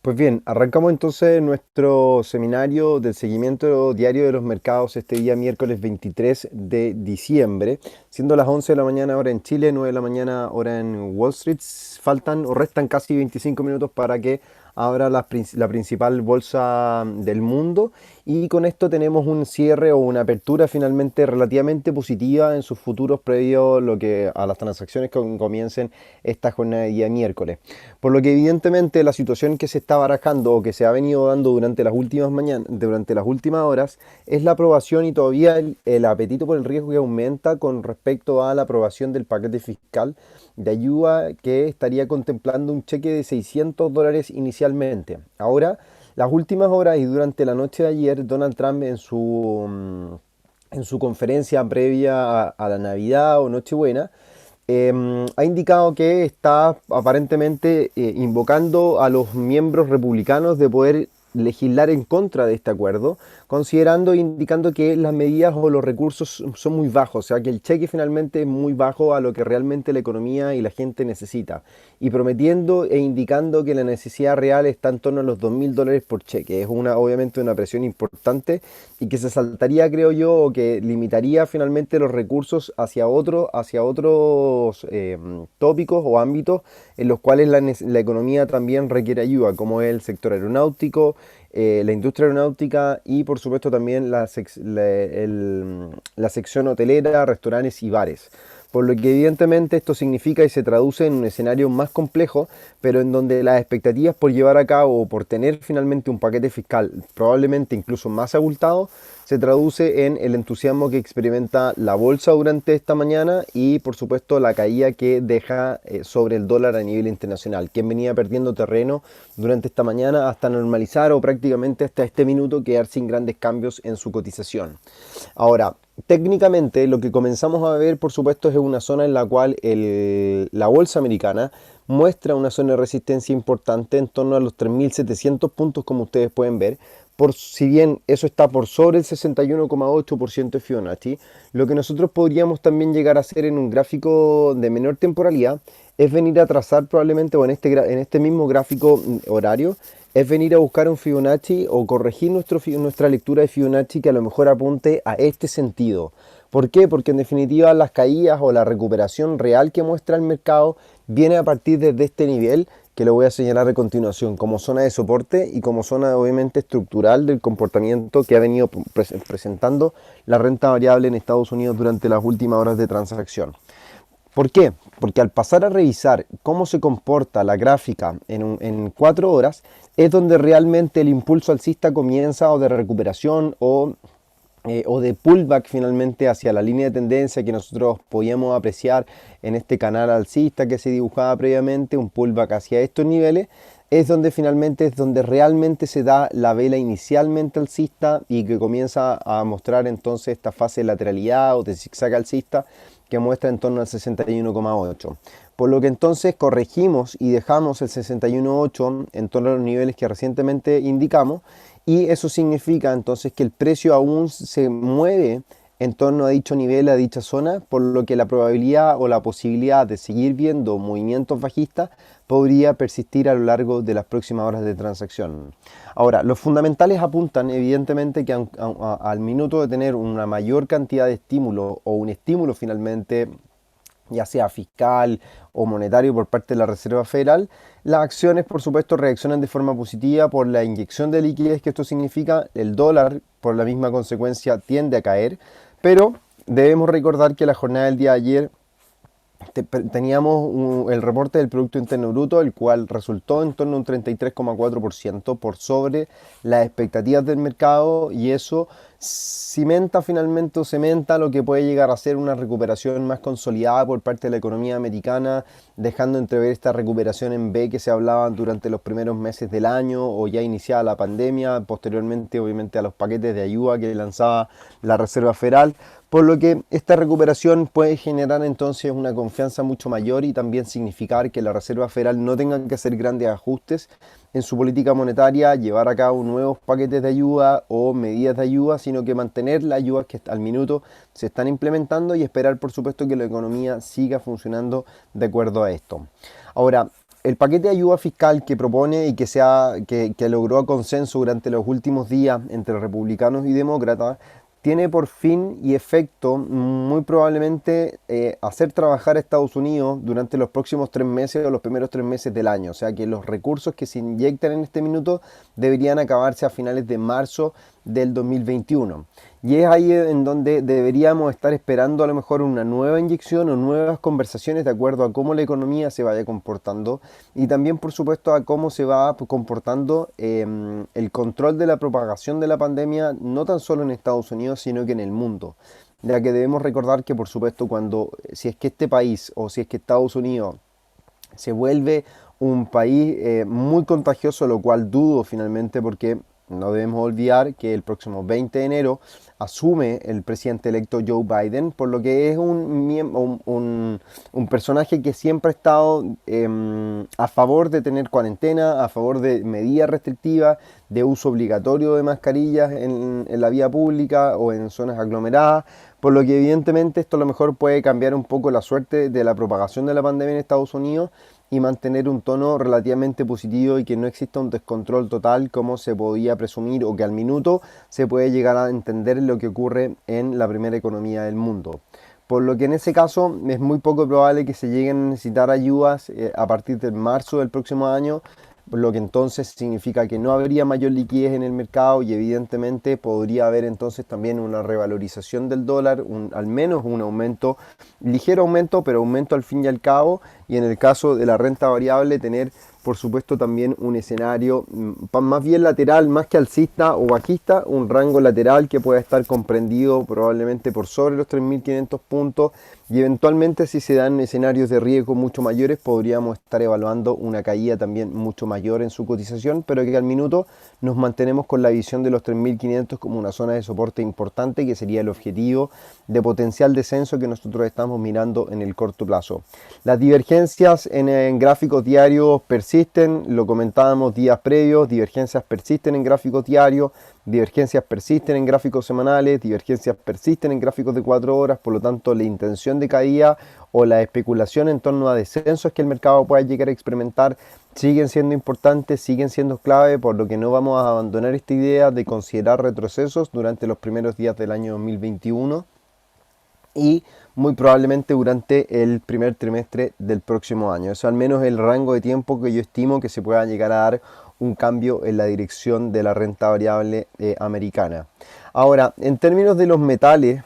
Pues bien, arrancamos entonces nuestro seminario del seguimiento diario de los mercados este día miércoles 23 de diciembre, siendo las 11 de la mañana hora en Chile, 9 de la mañana hora en Wall Street. Faltan o restan casi 25 minutos para que abra la principal bolsa del mundo y con esto tenemos un cierre o una apertura finalmente relativamente positiva en sus futuros previo lo que a las transacciones que comiencen esta jornada de día miércoles. Por lo que evidentemente la situación que se está barajando o que se ha venido dando durante las últimas mañanas, durante las últimas horas, es la aprobación y todavía el apetito por el riesgo que aumenta con respecto a la aprobación del paquete fiscal de ayuda que estaría contemplando un cheque de $600 inicialmente. Ahora, las últimas horas y durante la noche de ayer, Donald Trump en su conferencia previa a la Navidad o Nochebuena, ha indicado que está aparentemente invocando a los miembros republicanos de poder legislar en contra de este acuerdo, considerando e indicando que las medidas o los recursos son muy bajos, o sea que el cheque finalmente es muy bajo a lo que realmente la economía y la gente necesita, y prometiendo e indicando que la necesidad real está en torno a los $2.000 por cheque. Es obviamente una presión importante y que se saltaría, creo yo, o que limitaría finalmente los recursos hacia otros tópicos o ámbitos en los cuales la economía también requiere ayuda, como es el sector aeronáutico, la industria aeronáutica y por supuesto también la sección hotelera, restaurantes y bares. Por lo que evidentemente esto significa y se traduce en un escenario más complejo, pero en donde las expectativas por llevar a cabo o por tener finalmente un paquete fiscal probablemente incluso más abultado, se traduce en el entusiasmo que experimenta la bolsa durante esta mañana y por supuesto la caída que deja sobre el dólar a nivel internacional, quien venía perdiendo terreno durante esta mañana hasta normalizar o prácticamente hasta este minuto quedar sin grandes cambios en su cotización. Ahora, técnicamente lo que comenzamos a ver por supuesto es una zona en la cual la bolsa americana muestra una zona de resistencia importante en torno a los 3.700 puntos, como ustedes pueden ver. Si bien eso está por sobre el 61,8% de Fibonacci, lo que nosotros podríamos también llegar a hacer en un gráfico de menor temporalidad es venir a trazar probablemente, o en este mismo gráfico horario, es venir a buscar un Fibonacci o corregir nuestra lectura de Fibonacci que a lo mejor apunte a este sentido. ¿Por qué? Porque en definitiva las caídas o la recuperación real que muestra el mercado viene a partir desde este nivel que lo voy a señalar a continuación como zona de soporte y como zona obviamente estructural del comportamiento que ha venido presentando la renta variable en Estados Unidos durante las últimas horas de transacción. ¿Por qué? Porque al pasar a revisar cómo se comporta la gráfica en 4 horas, es donde realmente el impulso alcista comienza o de recuperación o de pullback finalmente hacia la línea de tendencia que nosotros podíamos apreciar en este canal alcista que se dibujaba previamente, un pullback hacia estos niveles, es donde realmente se da la vela inicialmente alcista y que comienza a mostrar entonces esta fase de lateralidad o de zigzag alcista que muestra en torno al 61,8. Por lo que entonces corregimos y dejamos el 61,8 en torno a los niveles que recientemente indicamos, y eso significa entonces que el precio aún se mueve en torno a dicho nivel, a dicha zona, por lo que la probabilidad o la posibilidad de seguir viendo movimientos bajistas podría persistir a lo largo de las próximas horas de transacción. Ahora, los fundamentales apuntan evidentemente que al minuto de tener una mayor cantidad de estímulo o un estímulo finalmente ya sea fiscal o monetario por parte de la Reserva Federal, las acciones por supuesto reaccionan de forma positiva por la inyección de liquidez que esto significa. El dólar por la misma consecuencia tiende a caer, pero debemos recordar que la jornada del día de ayer teníamos el reporte del Producto Interno Bruto, el cual resultó en torno a un 33,4% por sobre las expectativas del mercado, y eso cimenta finalmente o cementa lo que puede llegar a ser una recuperación más consolidada por parte de la economía americana, dejando entrever esta recuperación en V que se hablaba durante los primeros meses del año o ya iniciada la pandemia, posteriormente obviamente a los paquetes de ayuda que lanzaba la Reserva Federal. Por lo que esta recuperación puede generar entonces una confianza mucho mayor y también significar que la Reserva Federal no tenga que hacer grandes ajustes en su política monetaria, llevar a cabo nuevos paquetes de ayuda o medidas de ayuda, sino que mantener las ayudas que al minuto se están implementando y esperar por supuesto que la economía siga funcionando de acuerdo a esto. Ahora, el paquete de ayuda fiscal que propone y que logró consenso durante los últimos días entre republicanos y demócratas tiene por fin y efecto muy probablemente hacer trabajar a Estados Unidos durante los próximos 3 meses o los primeros 3 meses del año. O sea que los recursos que se inyectan en este minuto deberían acabarse a finales de marzo del 2021. Y es ahí en donde deberíamos estar esperando a lo mejor una nueva inyección o nuevas conversaciones de acuerdo a cómo la economía se vaya comportando y también por supuesto a cómo se va comportando el control de la propagación de la pandemia no tan solo en Estados Unidos sino que en el mundo. Ya que debemos recordar que por supuesto si es que este país o si es que Estados Unidos se vuelve un país muy contagioso, lo cual dudo finalmente porque no debemos olvidar que el próximo 20 de enero asume el presidente electo Joe Biden, por lo que es un personaje que siempre ha estado a favor de tener cuarentena, a favor de medidas restrictivas, de uso obligatorio de mascarillas en la vía pública o en zonas aglomeradas, por lo que evidentemente esto a lo mejor puede cambiar un poco la suerte de la propagación de la pandemia en Estados Unidos y mantener un tono relativamente positivo y que no exista un descontrol total como se podía presumir o que al minuto se puede llegar a entender lo que ocurre en la primera economía del mundo. Por lo que en ese caso es muy poco probable que se lleguen a necesitar ayudas a partir de marzo del próximo año, lo que entonces significa que no habría mayor liquidez en el mercado y evidentemente podría haber entonces también una revalorización del dólar, al menos un aumento, ligero aumento, pero aumento al fin y al cabo, y en el caso de la renta variable tener por supuesto también un escenario más bien lateral, más que alcista o bajista, un rango lateral que pueda estar comprendido probablemente por sobre los 3.500 puntos y eventualmente si se dan escenarios de riesgo mucho mayores podríamos estar evaluando una caída también mucho mayor en su cotización, pero que al minuto nos mantenemos con la visión de los 3.500 como una zona de soporte importante que sería el objetivo de potencial descenso que nosotros estamos mirando en el corto plazo. Las divergencias en gráficos diarios persisten, lo comentábamos días previos, divergencias persisten en gráficos diarios, divergencias persisten en gráficos semanales, divergencias persisten en gráficos de 4 horas, por lo tanto la intención de caída o la especulación en torno a descensos que el mercado pueda llegar a experimentar siguen siendo importantes, siguen siendo clave, por lo que no vamos a abandonar esta idea de considerar retrocesos durante los primeros días del año 2021 y muy probablemente durante el primer trimestre del próximo año. Eso al menos es el rango de tiempo que yo estimo que se pueda llegar a dar un cambio en la dirección de la renta variable americana. Ahora, en términos de los metales,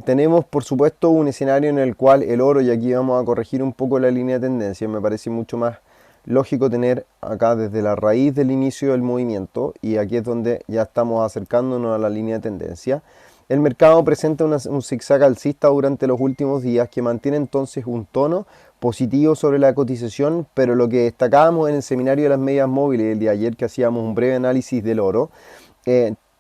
tenemos por supuesto un escenario en el cual el oro, y aquí vamos a corregir un poco la línea de tendencia, me parece mucho más lógico tener acá desde la raíz del inicio del movimiento, y aquí es donde ya estamos acercándonos a la línea de tendencia. El mercado presenta un zigzag alcista durante los últimos días que mantiene entonces un tono positivo sobre la cotización, pero lo que destacábamos en el seminario de las medias móviles el día de ayer que hacíamos un breve análisis del oro,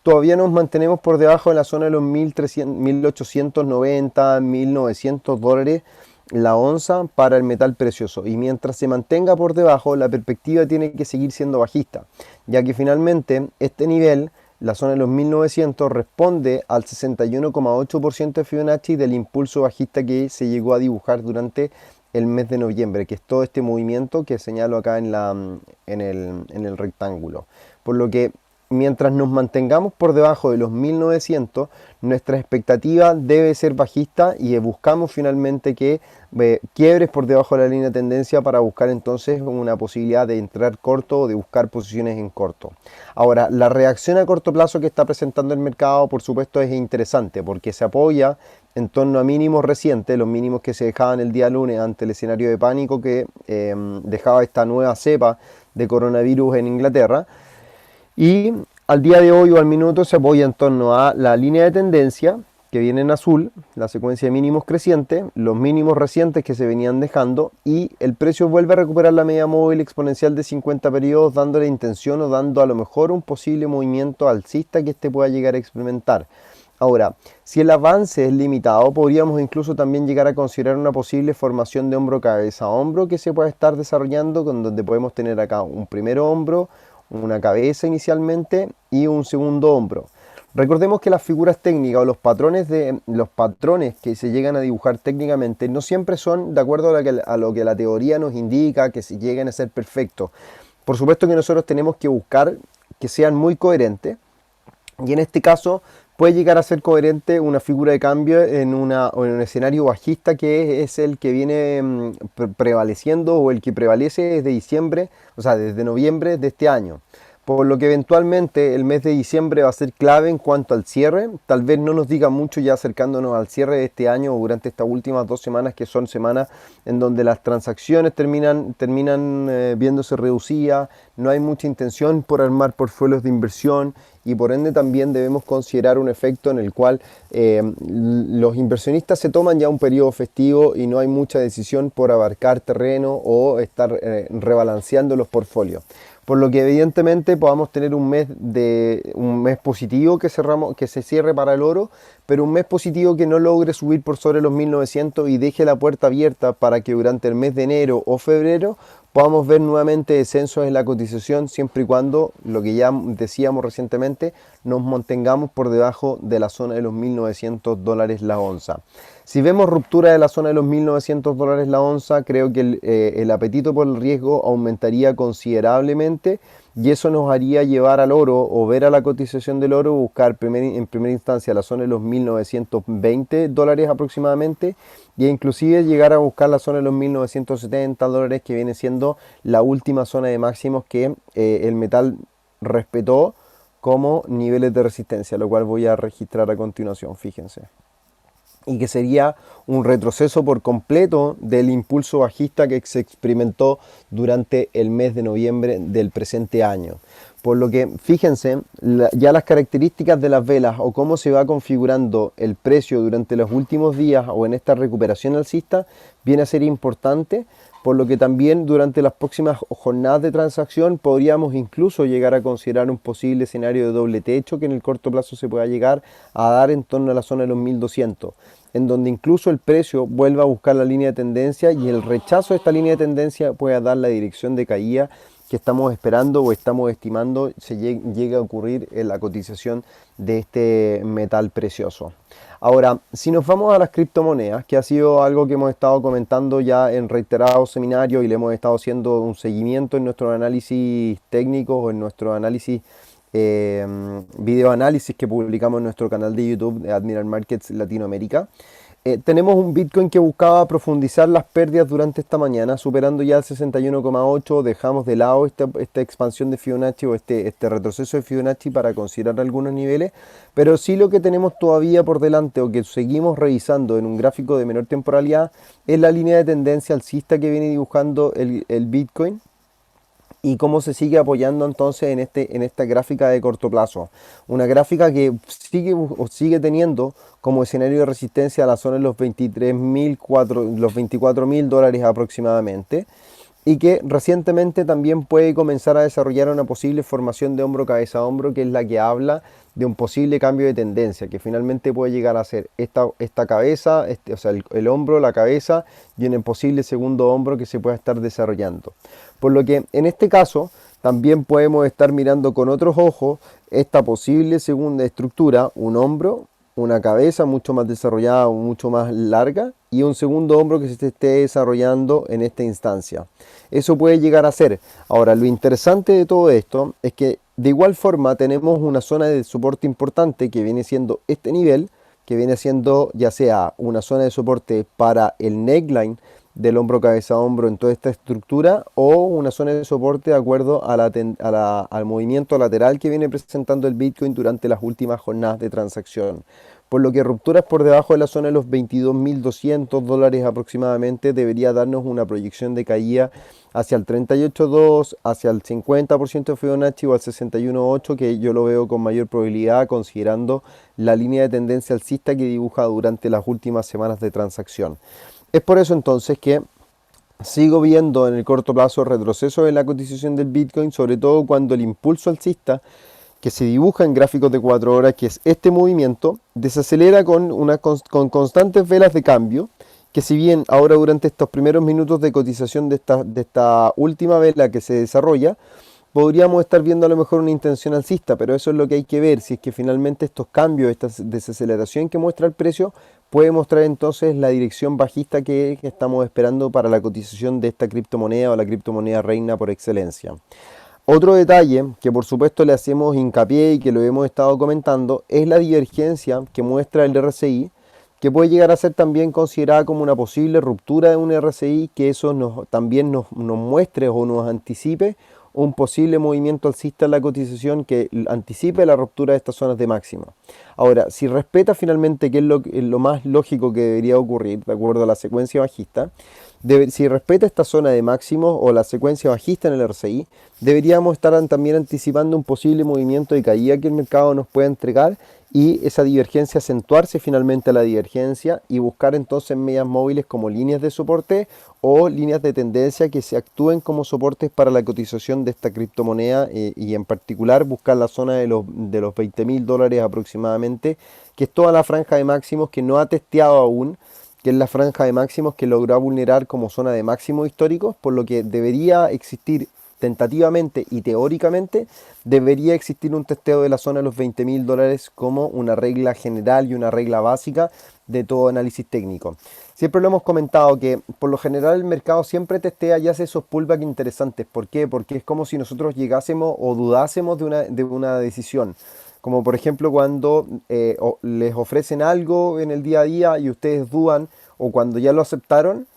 todavía nos mantenemos por debajo de la zona de los 1.890, 1.900 dólares la onza para el metal precioso, y mientras se mantenga por debajo la perspectiva tiene que seguir siendo bajista, ya que finalmente este nivel, la zona de los 1900, responde al 61,8% de Fibonacci del impulso bajista que se llegó a dibujar durante el mes de noviembre, que es todo este movimiento que señalo acá en el rectángulo. Por lo que mientras nos mantengamos por debajo de los 1900, nuestra expectativa debe ser bajista y buscamos finalmente que quiebres por debajo de la línea de tendencia para buscar entonces una posibilidad de entrar corto o de buscar posiciones en corto. Ahora, la reacción a corto plazo que está presentando el mercado por supuesto es interesante porque se apoya en torno a mínimos recientes, los mínimos que se dejaban el día lunes ante el escenario de pánico que dejaba esta nueva cepa de coronavirus en Inglaterra. Y al día de hoy o al minuto se apoya en torno a la línea de tendencia que viene en azul, la secuencia de mínimos crecientes, los mínimos recientes que se venían dejando y el precio vuelve a recuperar la media móvil exponencial de 50 periodos dando la intención o dando a lo mejor un posible movimiento alcista que este pueda llegar a experimentar. Ahora, si el avance es limitado, podríamos incluso también llegar a considerar una posible formación de hombro cabeza hombro que se pueda estar desarrollando, con donde podemos tener acá un primer hombro, una cabeza inicialmente y un segundo hombro. Recordemos que las figuras técnicas o los patrones que se llegan a dibujar técnicamente no siempre son de acuerdo a lo que la teoría nos indica, que se lleguen a ser perfectos. Por supuesto que nosotros tenemos que buscar que sean muy coherentes, y en este caso puede llegar a ser coherente una figura de cambio o en un escenario bajista, que es el que viene prevaleciendo, o el que prevalece desde diciembre, o sea, desde noviembre de este año. Por lo que eventualmente el mes de diciembre va a ser clave en cuanto al cierre. Tal vez no nos diga mucho ya acercándonos al cierre de este año o durante estas últimas 2 semanas, que son semanas en donde las transacciones terminan viéndose reducidas, no hay mucha intención por armar portfolios de inversión, y por ende también debemos considerar un efecto en el cual los inversionistas se toman ya un periodo festivo y no hay mucha decisión por abarcar terreno o estar rebalanceando los portfolios. Por lo que evidentemente podamos tener un mes positivo que se cierre para el oro, pero un mes positivo que no logre subir por sobre los 1900 y deje la puerta abierta para que durante el mes de enero o febrero podamos ver nuevamente descensos en la cotización, siempre y cuando, lo que ya decíamos recientemente, nos mantengamos por debajo de la zona de los $1.900 la onza. Si vemos ruptura de la zona de los $1.900 la onza, creo que el apetito por el riesgo aumentaría considerablemente, y eso nos haría llevar al oro o ver a la cotización del oro, buscar en primera instancia la zona de los $1.920 aproximadamente, e inclusive llegar a buscar la zona de los $1.970, que viene siendo la última zona de máximos que el metal respetó como niveles de resistencia, lo cual voy a registrar a continuación, fíjense. Y que sería un retroceso por completo del impulso bajista que se experimentó durante el mes de noviembre del presente año. Por lo que, fíjense, ya las características de las velas o cómo se va configurando el precio durante los últimos días o en esta recuperación alcista viene a ser importante, por lo que también durante las próximas jornadas de transacción podríamos incluso llegar a considerar un posible escenario de doble techo que en el corto plazo se pueda llegar a dar en torno a la zona de los 1200, en donde incluso el precio vuelva a buscar la línea de tendencia, y el rechazo de esta línea de tendencia pueda dar la dirección de caída que estamos esperando o estamos estimando se llegue a ocurrir en la cotización de este metal precioso. Ahora, si nos vamos a las criptomonedas, que ha sido algo que hemos estado comentando ya en reiterados seminarios y le hemos estado haciendo un seguimiento en nuestros análisis técnicos o en nuestro análisis, video análisis que publicamos en nuestro canal de YouTube de Admiral Markets Latinoamérica. Tenemos un Bitcoin que buscaba profundizar las pérdidas durante esta mañana, superando ya el 61,8. Dejamos de lado esta expansión de Fibonacci o este retroceso de Fibonacci para considerar algunos niveles, pero sí lo que tenemos todavía por delante o que seguimos revisando en un gráfico de menor temporalidad es la línea de tendencia alcista que viene dibujando el Bitcoin, y cómo se sigue apoyando entonces en esta gráfica de corto plazo. Una gráfica que sigue teniendo como escenario de resistencia a la zona de los $24.000 aproximadamente, y que recientemente también puede comenzar a desarrollar una posible formación de hombro cabeza a hombro, que es la que habla de un posible cambio de tendencia, que finalmente puede llegar a ser esta cabeza, o sea, el hombro, la cabeza y un posible segundo hombro que se pueda estar desarrollando. Por lo que en este caso también podemos estar mirando con otros ojos esta posible segunda estructura, un hombro, una cabeza mucho más desarrollada o mucho más larga, y un segundo hombro que se esté desarrollando en esta instancia. Eso puede llegar a ser. Ahora, lo interesante de todo esto es que de igual forma tenemos una zona de soporte importante que viene siendo este nivel, que viene siendo ya sea una zona de soporte para el neckline del hombro cabeza a hombro en toda esta estructura, o una zona de soporte de acuerdo al movimiento lateral que viene presentando el Bitcoin durante las últimas jornadas de transacción. Por lo que rupturas por debajo de la zona de los $22.200 aproximadamente debería darnos una proyección de caída hacia el 38.2, hacia el 50% de Fibonacci o al 61.8, que yo lo veo con mayor probabilidad considerando la línea de tendencia alcista que dibuja durante las últimas semanas de transacción. Es por eso entonces que sigo viendo en el corto plazo retroceso en la cotización del Bitcoin, sobre todo cuando el impulso alcista que se dibuja en gráficos de 4 horas, que es este movimiento, desacelera con constantes velas de cambio, que si bien ahora durante estos primeros minutos de cotización de esta última vela que se desarrolla, podríamos estar viendo a lo mejor una intención alcista, pero eso es lo que hay que ver, si es que finalmente estos cambios, esta desaceleración que muestra el precio, puede mostrar entonces la dirección bajista que estamos esperando para la cotización de esta criptomoneda o la criptomoneda reina por excelencia. Otro detalle que por supuesto le hacemos hincapié y que lo hemos estado comentando es la divergencia que muestra el RSI, que puede llegar a ser también considerada como una posible ruptura de un RSI, que eso también nos muestre o nos anticipe un posible movimiento alcista en la cotización que anticipe la ruptura de estas zonas de máximo. Ahora, si respeta finalmente qué es lo más lógico que debería ocurrir, de acuerdo a la secuencia bajista, si respeta esta zona de máximo o la secuencia bajista en el RSI, deberíamos estar también anticipando un posible movimiento de caída que el mercado nos pueda entregar y esa divergencia acentuarse finalmente a la divergencia y buscar entonces medias móviles como líneas de soporte o líneas de tendencia que se actúen como soportes para la cotización de esta criptomoneda y en particular buscar la zona de los $20.000 aproximadamente, que es toda la franja de máximos que no ha testeado aún, que es la franja de máximos que logró vulnerar como zona de máximos históricos, por lo que debería existir tentativamente y teóricamente, debería existir un testeo de la zona de los $20.000 como una regla general y una regla básica de todo análisis técnico. Siempre lo hemos comentado que por lo general el mercado siempre testea y hace esos pullbacks interesantes. ¿Por qué? Porque es como si nosotros llegásemos o dudásemos de una decisión. Como por ejemplo cuando les ofrecen algo en el día a día y ustedes dudan, o cuando ya lo aceptaron,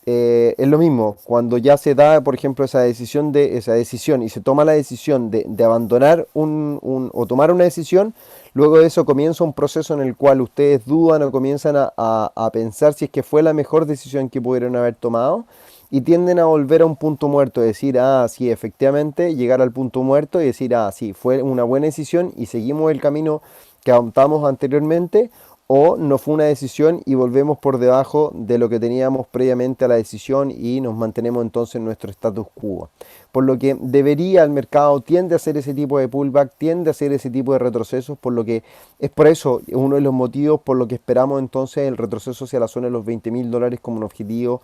es lo mismo. Cuando ya se da, por ejemplo, esa decisión y se toma la decisión de abandonar o tomar una decisión, luego de eso comienza un proceso en el cual ustedes dudan o comienzan a pensar si es que fue la mejor decisión que pudieron haber tomado y tienden a volver a un punto muerto, decir, ah, sí, efectivamente, llegar al punto muerto y decir, ah, sí, fue una buena decisión y seguimos el camino que adoptamos anteriormente, o no fue una decisión y volvemos por debajo de lo que teníamos previamente a la decisión y nos mantenemos entonces en nuestro status quo. Por lo que el mercado tiende a hacer ese tipo de pullback, tiende a hacer ese tipo de retrocesos, por lo que es por eso uno de los motivos por lo que esperamos entonces el retroceso hacia la zona de los $20.000 como un objetivo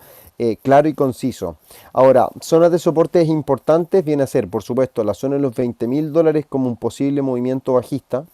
claro y conciso. Ahora, zonas de soporte importantes viene a ser, por supuesto, la zona de los $20.000 como un posible movimiento bajista,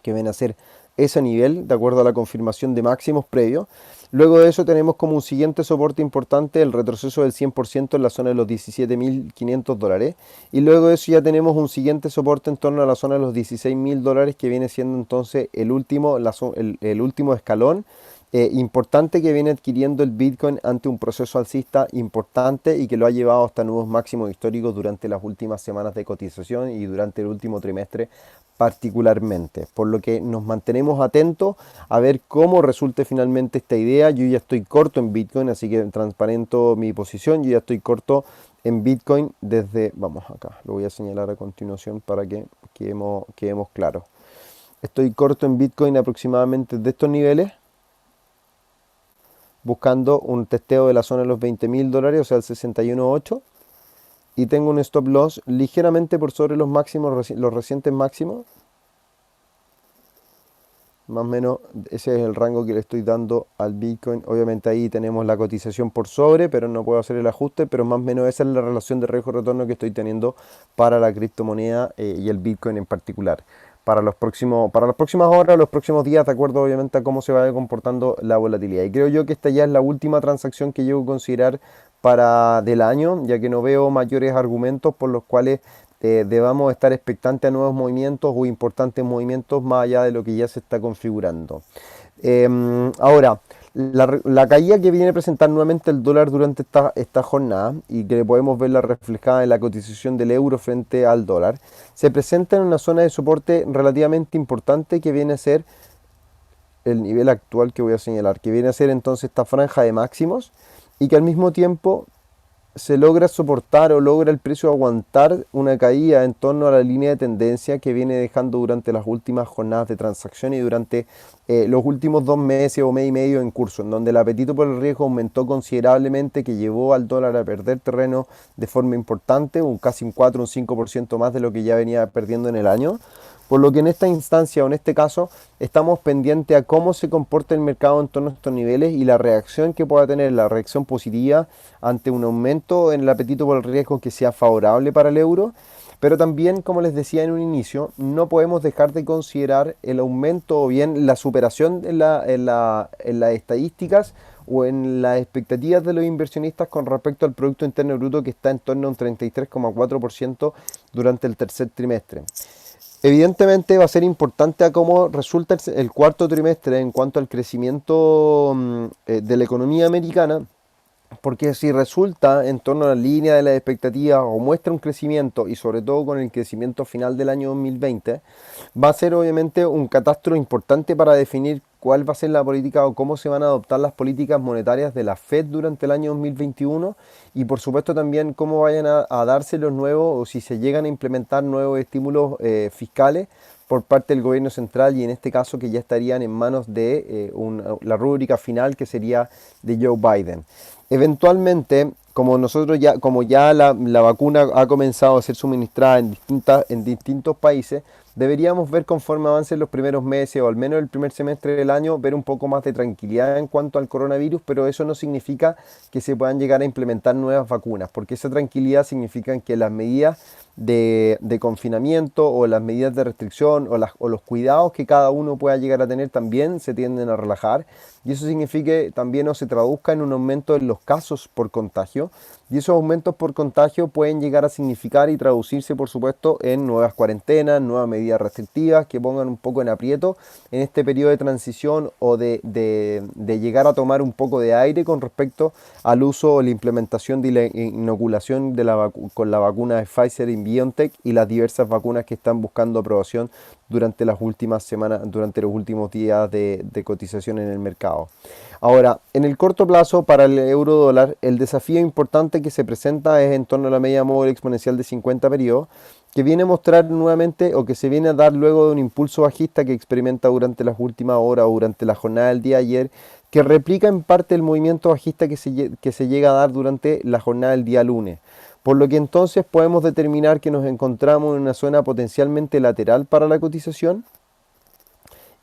que viene a ser ese nivel, de acuerdo a la confirmación de máximos previos. Luego de eso tenemos como un siguiente soporte importante el retroceso del 100% en la zona de los $17.500. Y luego de eso ya tenemos un siguiente soporte en torno a la zona de los $16.000, que viene siendo entonces el último escalón importante que viene adquiriendo el Bitcoin ante un proceso alcista importante y que lo ha llevado hasta nuevos máximos históricos durante las últimas semanas de cotización y durante el último trimestre particularmente, por lo que nos mantenemos atentos a ver cómo resulte finalmente esta idea. Yo ya estoy corto en Bitcoin, así que transparento mi posición. Yo ya estoy corto en Bitcoin vamos acá, lo voy a señalar a continuación para que quedemos claros. Estoy corto en Bitcoin aproximadamente de estos niveles, buscando un testeo de la zona de los $20.000, o sea el 61.8, y tengo un stop loss ligeramente por sobre los máximos, los recientes máximos. Más o menos ese es el rango que le estoy dando al Bitcoin. Obviamente ahí tenemos la cotización por sobre, pero no puedo hacer el ajuste, pero más o menos esa es la relación de riesgo-retorno que estoy teniendo para la criptomoneda y el Bitcoin en particular. Para las próximas horas, los próximos días, de acuerdo obviamente a cómo se vaya comportando la volatilidad. Y creo yo que esta ya es la última transacción que llego a considerar del año, ya que no veo mayores argumentos por los cuales debamos estar expectantes a nuevos movimientos o importantes movimientos más allá de lo que ya se está configurando. Ahora, la caída que viene a presentar nuevamente el dólar durante esta jornada y que podemos verla reflejada en la cotización del euro frente al dólar, se presenta en una zona de soporte relativamente importante que viene a ser el nivel actual que voy a señalar, que viene a ser entonces esta franja de máximos y que al mismo tiempo se logra soportar o logra el precio aguantar una caída en torno a la línea de tendencia que viene dejando durante las últimas jornadas de transacción y durante los últimos 2 meses o mes y medio en curso, en donde el apetito por el riesgo aumentó considerablemente, que llevó al dólar a perder terreno de forma importante, casi un 4 o un 5% más de lo que ya venía perdiendo en el año. Por lo que en esta instancia o en este caso estamos pendientes a cómo se comporta el mercado en torno a estos niveles y la reacción que pueda tener, la reacción positiva ante un aumento en el apetito por el riesgo que sea favorable para el euro. Pero también, como les decía en un inicio, no podemos dejar de considerar el aumento o bien la superación en las estadísticas o en las expectativas de los inversionistas con respecto al Producto Interno Bruto, que está en torno a un 33,4% durante el tercer trimestre. Evidentemente va a ser importante a cómo resulta el cuarto trimestre en cuanto al crecimiento de la economía americana, porque si resulta en torno a la línea de las expectativas o muestra un crecimiento, y sobre todo con el crecimiento final del año 2020, va a ser obviamente un catastro importante para definir cuál va a ser la política o cómo se van a adoptar las políticas monetarias de la Fed durante el año 2021, y por supuesto también cómo vayan a darse los nuevos o si se llegan a implementar nuevos estímulos fiscales por parte del gobierno central, y en este caso que ya estarían en manos de la rúbrica final, que sería de Joe Biden. Eventualmente, como ya la vacuna ha comenzado a ser suministrada en distintos países, deberíamos ver, conforme avancen los primeros meses o al menos el primer semestre del año, ver un poco más de tranquilidad en cuanto al coronavirus, pero eso no significa que se puedan llegar a implementar nuevas vacunas, porque esa tranquilidad significa que las medidas de confinamiento o las medidas de restricción o los cuidados que cada uno pueda llegar a tener también se tienden a relajar, y eso significa que también no se traduzca en un aumento en los casos por contagio, y esos aumentos por contagio pueden llegar a significar y traducirse, por supuesto, en nuevas cuarentenas, nuevas medidas restrictivas que pongan un poco en aprieto en este periodo de transición o de llegar a tomar un poco de aire con respecto al uso o la implementación de la inoculación con la vacuna de Pfizer y BioNTech y las diversas vacunas que están buscando aprobación durante las últimas semanas, durante los últimos días de cotización en el mercado. Ahora, en el corto plazo para el euro dólar, el desafío importante que se presenta es en torno a la media móvil exponencial de 50 periodos, que viene a mostrar nuevamente o que se viene a dar luego de un impulso bajista que experimenta durante las últimas horas o durante la jornada del día de ayer, que replica en parte el movimiento bajista que se llega a dar durante la jornada del día lunes. Por lo que entonces podemos determinar que nos encontramos en una zona potencialmente lateral para la cotización,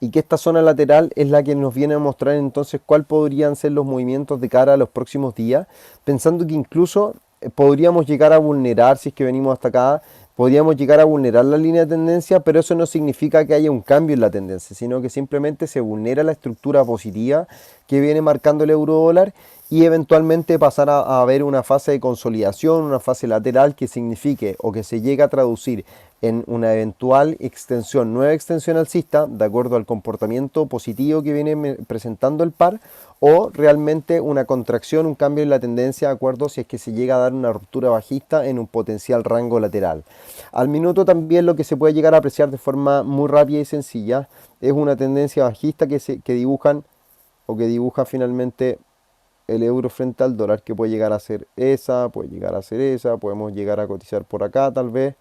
y que esta zona lateral es la que nos viene a mostrar entonces cuál podrían ser los movimientos de cara a los próximos días, pensando que incluso podríamos llegar a vulnerar, si es que venimos hasta acá, podríamos llegar a vulnerar la línea de tendencia, pero eso no significa que haya un cambio en la tendencia, sino que simplemente se vulnera la estructura positiva que viene marcando el euro dólar, y eventualmente pasar a ver una fase de consolidación, una fase lateral que signifique o que se llegue a traducir en una eventual extensión, nueva extensión alcista, de acuerdo al comportamiento positivo que viene presentando el par, o realmente una contracción, un cambio en la tendencia, de acuerdo si es que se llega a dar una ruptura bajista en un potencial rango lateral. Al minuto también lo que se puede llegar a apreciar de forma muy rápida y sencilla es una tendencia bajista que dibuja finalmente el euro frente al dólar, que puede llegar a ser esa, puede llegar a ser esa, podemos llegar a cotizar por acá tal vez,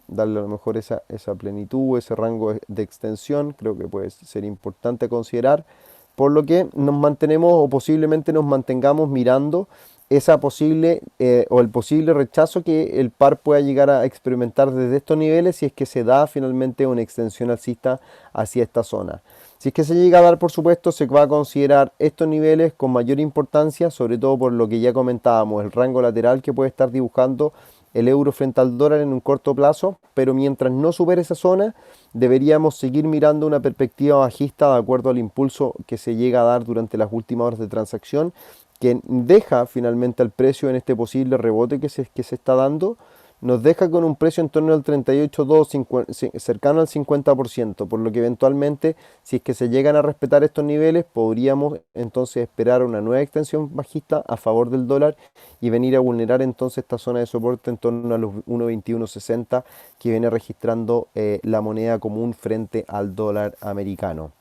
darle a lo mejor esa plenitud, ese rango de extensión, creo que puede ser importante considerar, por lo que nos mantenemos o posiblemente nos mantengamos mirando esa posible o el posible rechazo que el par pueda llegar a experimentar desde estos niveles, si es que se da finalmente una extensión alcista hacia esta zona. Si es que se llega a dar, por supuesto, se va a considerar estos niveles con mayor importancia, sobre todo por lo que ya comentábamos, el rango lateral que puede estar dibujando el euro frente al dólar en un corto plazo, pero mientras no supere esa zona, deberíamos seguir mirando una perspectiva bajista de acuerdo al impulso que se llega a dar durante las últimas horas de transacción, que deja finalmente al precio en este posible rebote que se está dando, nos deja con un precio en torno al 38,2, cercano al 50%, por lo que eventualmente, si es que se llegan a respetar estos niveles, podríamos entonces esperar una nueva extensión bajista a favor del dólar y venir a vulnerar entonces esta zona de soporte en torno a los 1,2160 que viene registrando la moneda común frente al dólar americano.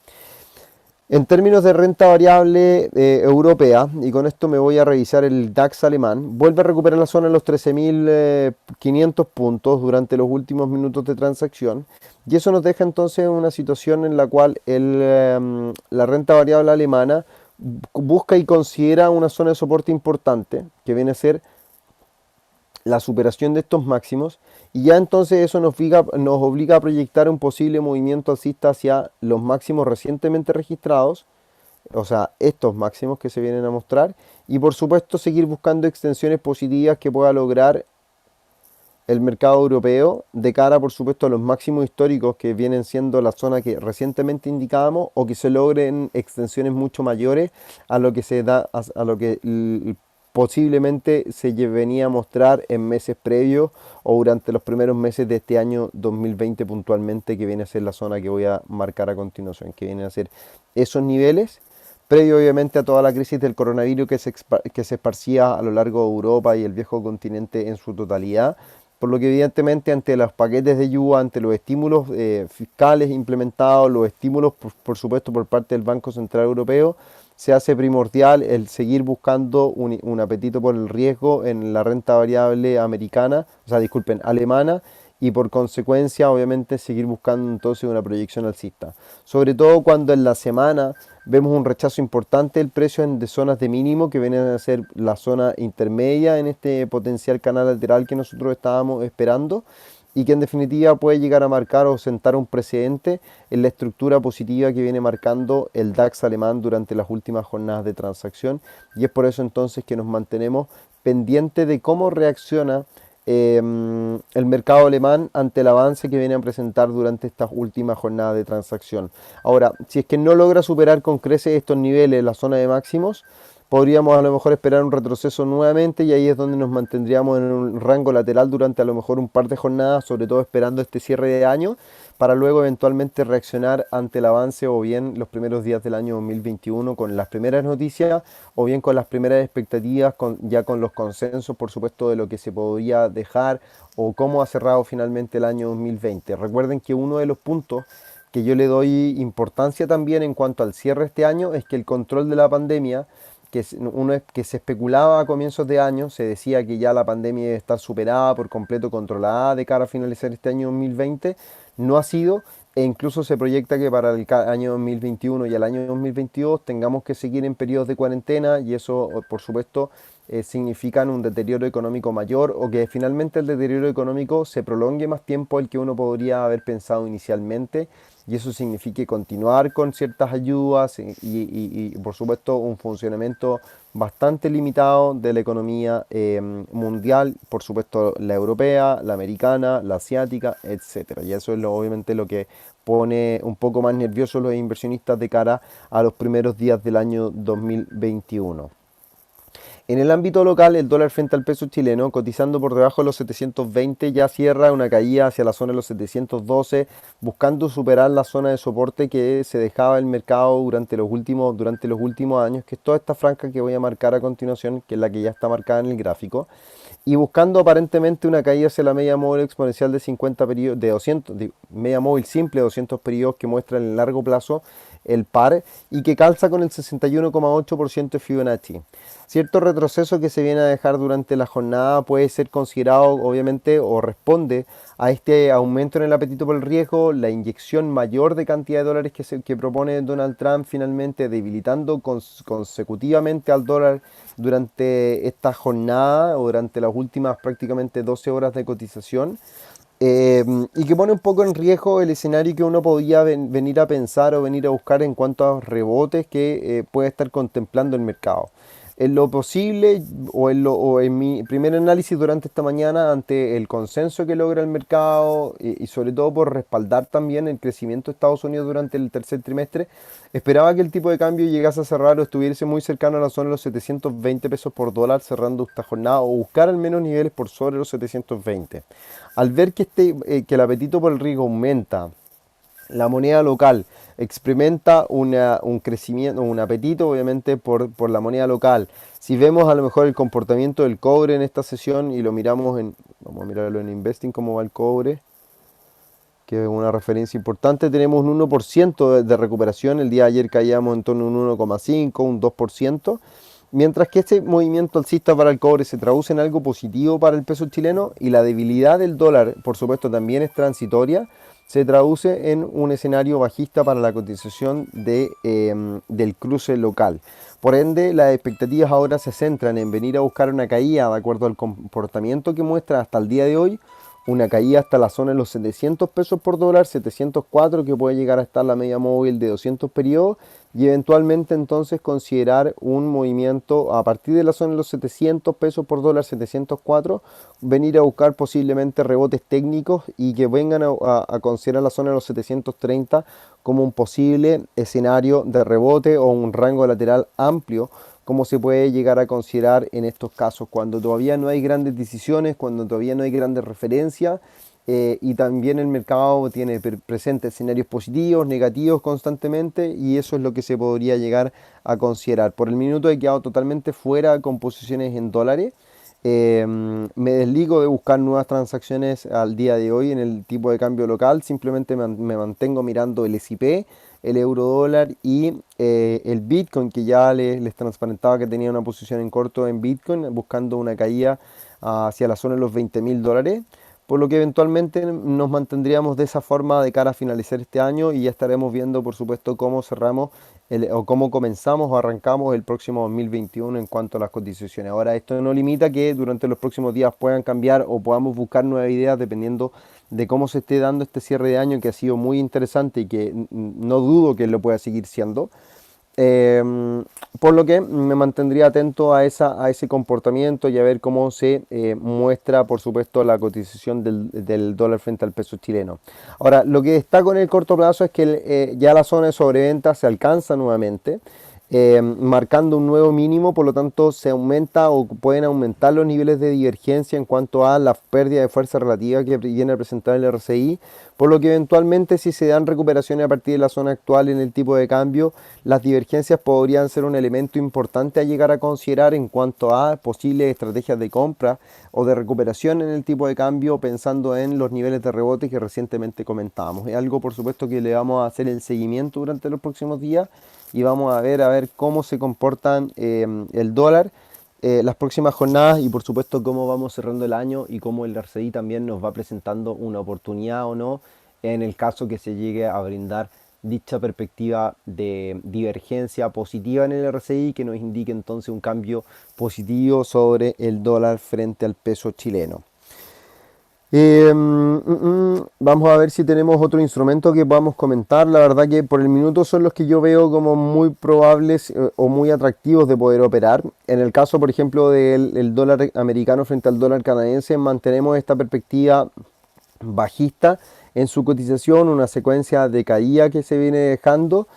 En términos de renta variable europea, y con esto me voy a revisar el DAX alemán, vuelve a recuperar la zona de los 13.500 puntos durante los últimos minutos de transacción, y eso nos deja entonces en una situación en la cual la renta variable alemana busca y considera una zona de soporte importante, que viene a ser la superación de estos máximos, y ya entonces eso nos obliga a proyectar un posible movimiento alcista hacia los máximos recientemente registrados, o sea, estos máximos que se vienen a mostrar, y por supuesto seguir buscando extensiones positivas que pueda lograr el mercado europeo de cara, por supuesto, a los máximos históricos que vienen siendo la zona que recientemente indicábamos, o que se logren extensiones mucho mayores a lo que se da, a lo que posiblemente venía a mostrar en meses previos o durante los primeros meses de este año 2020 puntualmente, que viene a ser la zona que voy a marcar a continuación, que vienen a ser esos niveles previo obviamente a toda la crisis del coronavirus que se esparcía a lo largo de Europa y el viejo continente en su totalidad, por lo que evidentemente ante los paquetes de ayuda, ante los estímulos fiscales implementados, los estímulos por supuesto por parte del Banco Central Europeo, se hace primordial el seguir buscando un apetito por el riesgo en la renta variable americana, o sea, disculpen, alemana, y por consecuencia obviamente seguir buscando entonces una proyección alcista. Sobre todo cuando en la semana vemos un rechazo importante del precio de zonas de mínimo que vienen a ser la zona intermedia en este potencial canal lateral que nosotros estábamos esperando, y que en definitiva puede llegar a marcar o sentar un precedente en la estructura positiva que viene marcando el DAX alemán durante las últimas jornadas de transacción, y es por eso entonces que nos mantenemos pendientes de cómo reacciona el mercado alemán ante el avance que viene a presentar durante estas últimas jornadas de transacción. Ahora, si es que no logra superar con creces estos niveles, la zona de máximos, podríamos a lo mejor esperar un retroceso nuevamente, y ahí es donde nos mantendríamos en un rango lateral durante a lo mejor un par de jornadas, sobre todo esperando este cierre de año, para luego eventualmente reaccionar ante el avance o bien los primeros días del año 2021 con las primeras noticias o bien con las primeras expectativas, ya con los consensos por supuesto de lo que se podría dejar o cómo ha cerrado finalmente el año 2020. Recuerden que uno de los puntos que yo le doy importancia también en cuanto al cierre de este año es que el control de la pandemia, que se especulaba a comienzos de año, se decía que ya la pandemia debe estar superada, por completo controlada de cara a finalizar este año 2020, no ha sido, e incluso se proyecta que para el año 2021 y el año 2022 tengamos que seguir en periodos de cuarentena, y eso por supuesto significan un deterioro económico mayor, o que finalmente el deterioro económico se prolongue más tiempo del que uno podría haber pensado inicialmente, y eso significa continuar con ciertas ayudas y, por supuesto un funcionamiento bastante limitado de la economía mundial, por supuesto la europea, la americana, la asiática, etcétera. Y eso es obviamente lo que pone un poco más nerviosos los inversionistas de cara a los primeros días del año 2021. En el ámbito local, el dólar frente al peso chileno, cotizando por debajo de los 720, ya cierra una caída hacia la zona de los 712, buscando superar la zona de soporte que se dejaba el mercado durante los últimos años, que es toda esta franja que voy a marcar a continuación, que es la que ya está marcada en el gráfico, y buscando aparentemente una caída hacia la media móvil exponencial de 50 periodos, de 200, media móvil simple de 200 periodos, que muestra en el largo plazo el par y que calza con el 61,8% de Fibonacci. Cierto retroceso que se viene a dejar durante la jornada puede ser considerado obviamente o responde a este aumento en el apetito por el riesgo, la inyección mayor de cantidad de dólares que propone Donald Trump, finalmente debilitando consecutivamente al dólar durante esta jornada o durante las últimas prácticamente 12 horas de cotización. Y que pone un poco en riesgo el escenario que uno podía venir a pensar o venir a buscar en cuanto a rebotes que puede estar contemplando el mercado. En lo posible o en mi primer análisis durante esta mañana, ante el consenso que logra el mercado y sobre todo por respaldar también el crecimiento de Estados Unidos durante el tercer trimestre, esperaba que el tipo de cambio llegase a cerrar o estuviese muy cercano a la zona de los 720 pesos por dólar cerrando esta jornada, o buscar al menos niveles por sobre los 720. Al ver que el apetito por el riesgo aumenta, la moneda local experimenta un crecimiento, un apetito obviamente por la moneda local. Si vemos a lo mejor el comportamiento del cobre en esta sesión y lo miramos vamos a mirarlo en Investing, cómo va el cobre. que es una referencia importante. Tenemos un 1% de recuperación. El día de ayer caíamos en torno a un 1,5, un 2%. Mientras que este movimiento alcista para el cobre se traduce en algo positivo para el peso chileno y la debilidad del dólar, por supuesto, también es transitoria, se traduce en un escenario bajista para la cotización del cruce local. Por ende, las expectativas ahora se centran en venir a buscar una caída de acuerdo al comportamiento que muestra hasta el día de hoy, una caída hasta la zona de los 700 pesos por dólar, 704 que puede llegar a estar la media móvil de 200 periodos y eventualmente entonces considerar un movimiento a partir de la zona de los 700 pesos por dólar, 704, venir a buscar posiblemente rebotes técnicos y que vengan a considerar la zona de los 730 como un posible escenario de rebote o un rango lateral amplio, como se puede llegar a considerar en estos casos, cuando todavía no hay grandes decisiones, cuando todavía no hay grandes referencias y también el mercado tiene presentes escenarios positivos, negativos constantemente y eso es lo que se podría llegar a considerar. Por el minuto he quedado totalmente fuera con posiciones en dólares. Me desligo de buscar nuevas transacciones al día de hoy en el tipo de cambio local, simplemente me mantengo mirando el SIP, el euro dólar y el Bitcoin, que ya les transparentaba que tenía una posición en corto en Bitcoin, buscando una caída hacia la zona de los 20.000 dólares, por lo que eventualmente nos mantendríamos de esa forma de cara a finalizar este año y ya estaremos viendo, por supuesto, cómo cerramos o cómo comenzamos o arrancamos el próximo 2021 en cuanto a las cotizaciones. Ahora, esto no limita que durante los próximos días puedan cambiar o podamos buscar nuevas ideas dependiendo de cómo se esté dando este cierre de año, que ha sido muy interesante y que no dudo que lo pueda seguir siendo. Por lo que me mantendría atento a ese comportamiento y a ver cómo se muestra, por supuesto, la cotización del dólar frente al peso chileno. Ahora, lo que destaco en el corto plazo es que ya la zona de sobreventa se alcanza nuevamente, marcando un nuevo mínimo, por lo tanto se aumenta o pueden aumentar los niveles de divergencia en cuanto a la pérdida de fuerza relativa que viene a presentar el RSI, por lo que eventualmente si se dan recuperaciones a partir de la zona actual en el tipo de cambio, las divergencias podrían ser un elemento importante a llegar a considerar en cuanto a posibles estrategias de compra o de recuperación en el tipo de cambio, pensando en los niveles de rebote que recientemente comentábamos. Es algo, por supuesto, que le vamos a hacer el seguimiento durante los próximos días y vamos a ver cómo se comportan el dólar las próximas jornadas y por supuesto cómo vamos cerrando el año y cómo el RCI también nos va presentando una oportunidad o no en el caso que se llegue a brindar dicha perspectiva de divergencia positiva en el RCI que nos indique entonces un cambio positivo sobre el dólar frente al peso chileno. Vamos a ver si tenemos otro instrumento que podamos comentar. La verdad que por el minuto son los que yo veo como muy probables o muy atractivos de poder operar. En el caso, por ejemplo, del dólar americano frente al dólar canadiense, mantenemos esta perspectiva bajista en su cotización, una secuencia de caída que se viene dejando.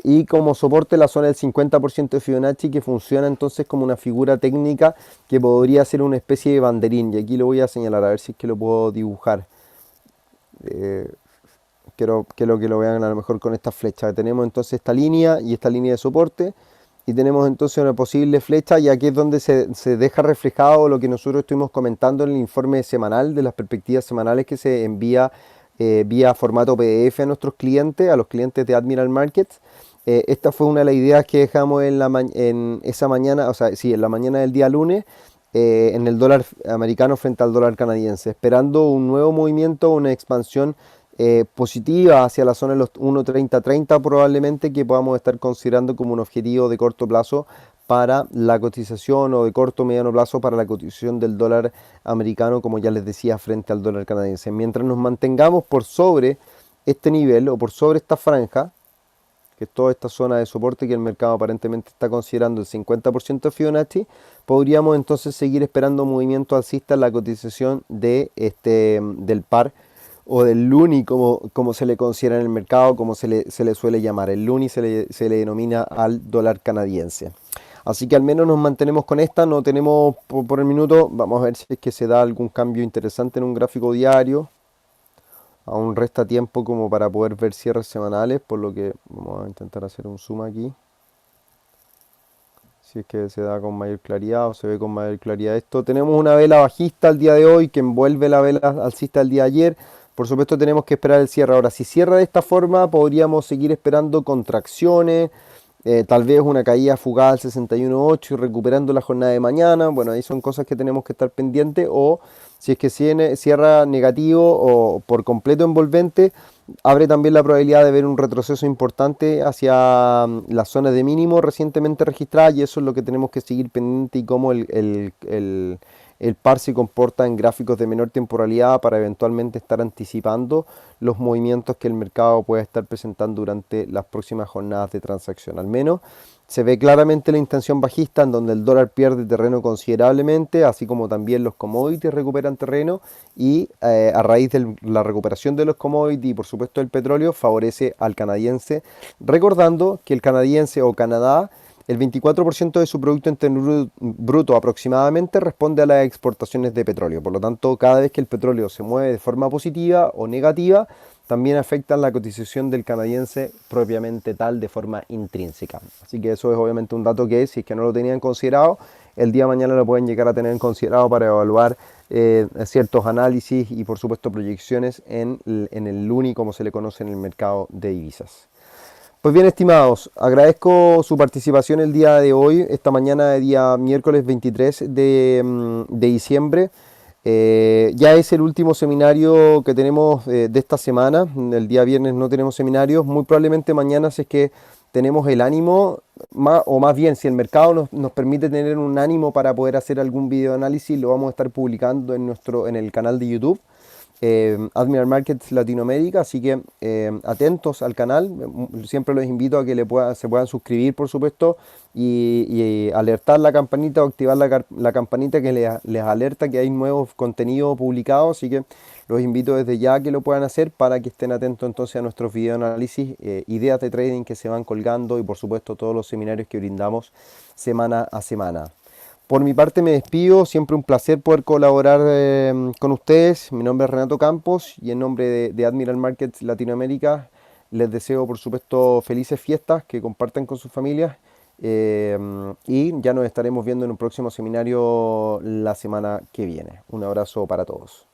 Y como soporte la zona del 50% de Fibonacci, que funciona entonces como una figura técnica que podría ser una especie de banderín, y aquí lo voy a señalar a ver si es que lo puedo dibujar. Quiero que lo vean a lo mejor con esta flecha. Tenemos entonces esta línea y esta línea de soporte y tenemos entonces una posible flecha y aquí es donde se deja reflejado lo que nosotros estuvimos comentando en el informe semanal de las perspectivas semanales que se envía vía formato PDF a nuestros clientes, a los clientes de Admiral Markets. Esta fue una de las ideas que dejamos en esa mañana, o sea, sí, en la mañana del día lunes, en el dólar americano frente al dólar canadiense, esperando un nuevo movimiento, una expansión positiva hacia la zona de los 1.30-30 probablemente, que podamos estar considerando como un objetivo de corto plazo para la cotización o de corto o mediano plazo para la cotización del dólar americano, como ya les decía, frente al dólar canadiense. Mientras nos mantengamos por sobre este nivel o por sobre esta franja, que es toda esta zona de soporte que el mercado aparentemente está considerando el 50% de Fibonacci, podríamos entonces seguir esperando un movimiento alcista en la cotización del par o del Luni, como se le considera en el mercado, como se le suele llamar. El Luni se le denomina al dólar canadiense. Así que al menos nos mantenemos con esta, no tenemos por el minuto, vamos a ver si es que se da algún cambio interesante en un gráfico diario. Aún resta tiempo como para poder ver cierres semanales, por lo que vamos a intentar hacer un zoom aquí. Si es que se da con mayor claridad o se ve con mayor claridad esto. Tenemos una vela bajista el día de hoy que envuelve la vela alcista del día de ayer. Por supuesto tenemos que esperar el cierre. Ahora, si cierra de esta forma, podríamos seguir esperando contracciones, tal vez una caída fugaz al 61.8 y recuperando la jornada de mañana. Bueno, ahí son cosas que tenemos que estar pendientes. O si es que cierra negativo o por completo envolvente, abre también la probabilidad de ver un retroceso importante hacia las zonas de mínimo recientemente registradas, y eso es lo que tenemos que seguir pendiente, y cómo el par se comporta en gráficos de menor temporalidad para eventualmente estar anticipando los movimientos que el mercado puede estar presentando durante las próximas jornadas de transacción. Al menos se ve claramente la intención bajista, en donde el dólar pierde terreno considerablemente, así como también los commodities recuperan terreno, y a raíz de la recuperación de los commodities y por supuesto el petróleo, favorece al canadiense, recordando que el canadiense o Canadá, el 24% de su Producto Interno Bruto aproximadamente responde a las exportaciones de petróleo. Por lo tanto, cada vez que el petróleo se mueve de forma positiva o negativa, también afectan la cotización del canadiense propiamente tal, de forma intrínseca. Así que eso es obviamente un dato que, si es que no lo tenían considerado, el día de mañana lo pueden llegar a tener considerado para evaluar ciertos análisis y por supuesto proyecciones en el Luni, como se le conoce en el mercado de divisas. Pues bien, estimados, agradezco su participación el día de hoy, esta mañana de día miércoles 23 de diciembre. Ya es el último seminario que tenemos de esta semana. El día viernes no tenemos seminarios. Muy probablemente mañana, si es que tenemos el ánimo, o más bien si el mercado nos permite tener un ánimo para poder hacer algún video análisis, lo vamos a estar publicando en el canal de YouTube. Admiral Markets Latinoamérica, así que atentos al canal. Siempre los invito a que se puedan suscribir, por supuesto, y alertar la campanita o activar la campanita que les alerta que hay nuevos contenidos publicados, así que los invito desde ya a que lo puedan hacer para que estén atentos entonces a nuestros video análisis, ideas de trading que se van colgando, y por supuesto todos los seminarios que brindamos semana a semana. Por mi parte me despido, siempre un placer poder colaborar con ustedes. Mi nombre es Renato Campos, y en nombre de Admiral Markets Latinoamérica les deseo por supuesto felices fiestas, que compartan con sus familias, y ya nos estaremos viendo en un próximo seminario la semana que viene. Un abrazo para todos.